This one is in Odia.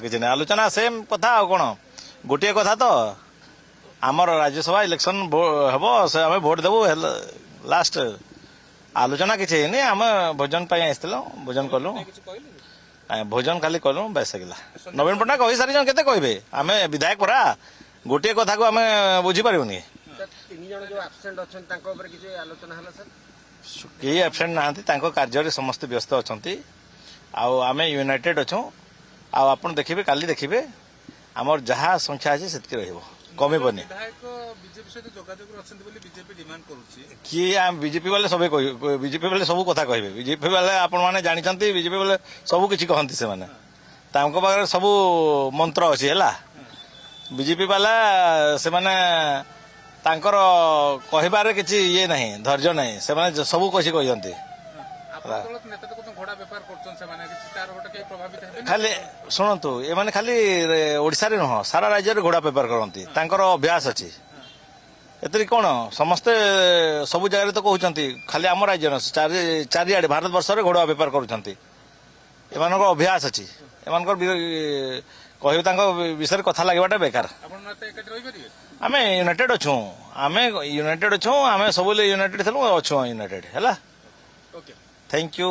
କିଛି ନାହିଁ ଆଲୋଚନା ସେମ୍ କଥା ଆଉ କ'ଣ ଗୋଟିଏ କଥା ତ ଆମର ରାଜ୍ୟସଭା ଇଲେକ୍ସନ ହେବ ସେ ଆମେ ଭୋଟ ଦେବୁ ଲାଷ୍ଟ ଆଲୋଚନା କିଛି ହେଇନି ଆମେ ଭୋଜନ ପାଇଁ ଆସିଥିଲୁ ଭୋଜନ କଲୁ ଭୋଜନ ଖାଲି କଲୁ ବେଶ ହେଇଗଲା ନବୀନ ପଟ୍ଟନାୟକ କହିସାରିଛ କେତେ କହିବେ ଆମେ ବିଧାୟକ ପରା ଗୋଟିଏ କଥାକୁ ଆମେ ବୁଝିପାରିବୁନି କେହି ଆବସେଣ୍ଟ ନାହାନ୍ତି ତାଙ୍କ କାର୍ଯ୍ୟରେ ସମସ୍ତେ ବ୍ୟସ୍ତ ଅଛନ୍ତି ଆଉ ଆମେ ୟୁନାଇଟେଡ୍ ଅଛୁ ଆଉ ଆପଣ ଦେଖିବେ କାଲି ଦେଖିବେ ଆମର ଯାହା ସଂଖ୍ୟା ଅଛି ସେତିକି ରହିବ କମିବନି କିଏ ବିଜେପି ବାଲେ ସବେ ବିଜେପି ବାଲେ ସବୁ କଥା କହିବେ ବିଜେପି ବାଲେ ଆପଣମାନେ ଜାଣିଛନ୍ତି ବିଜେପି ବାଲେ ସବୁ କିଛି କହନ୍ତି ସେମାନେ ତାଙ୍କ ପାଖରେ ସବୁ ମନ୍ତ୍ର ଅଛି ହେଲା ବିଜେପି ବାଲା ସେମାନେ ତାଙ୍କର କହିବାରେ କିଛି ଇଏ ନାହିଁ ଧୈର୍ଯ୍ୟ ନାହିଁ ସେମାନେ ସବୁ କିଛି କହିଛନ୍ତି ଖାଲି ଶୁଣନ୍ତୁ ଏମାନେ ଖାଲି ଓଡ଼ିଶାରେ ନୁହଁ ସାରା ରାଜ୍ୟରେ ଘୋଡ଼ା ବେପାର କରନ୍ତି ତାଙ୍କର ଅଭ୍ୟାସ ଅଛି ଏଥିରେ କ'ଣ ସମସ୍ତେ ସବୁ ଜାଗାରେ ତ କହୁଛନ୍ତି ଖାଲି ଆମ ରାଜ୍ୟ ଚାରିଆଡ଼େ ଭାରତ ବର୍ଷରେ ଘୋଡ଼ା ବେପାର କରୁଛନ୍ତି ଏମାନଙ୍କର ଅଭ୍ୟାସ ଅଛି ଏମାନଙ୍କର କହିବେ ତାଙ୍କ ବିଷୟରେ କଥା ଲାଗିବାଟା ବେକାର ଆମେ ୟୁନାଇଟେଡ୍ ଅଛୁ ଆମେ ସବୁ ୟୁନାଇଟେଡ୍ ଥିଲୁ ଅଛୁ ୟୁନାଇଟେଡ୍ ହେଲା ଥ୍ୟାଙ୍କ ୟୁ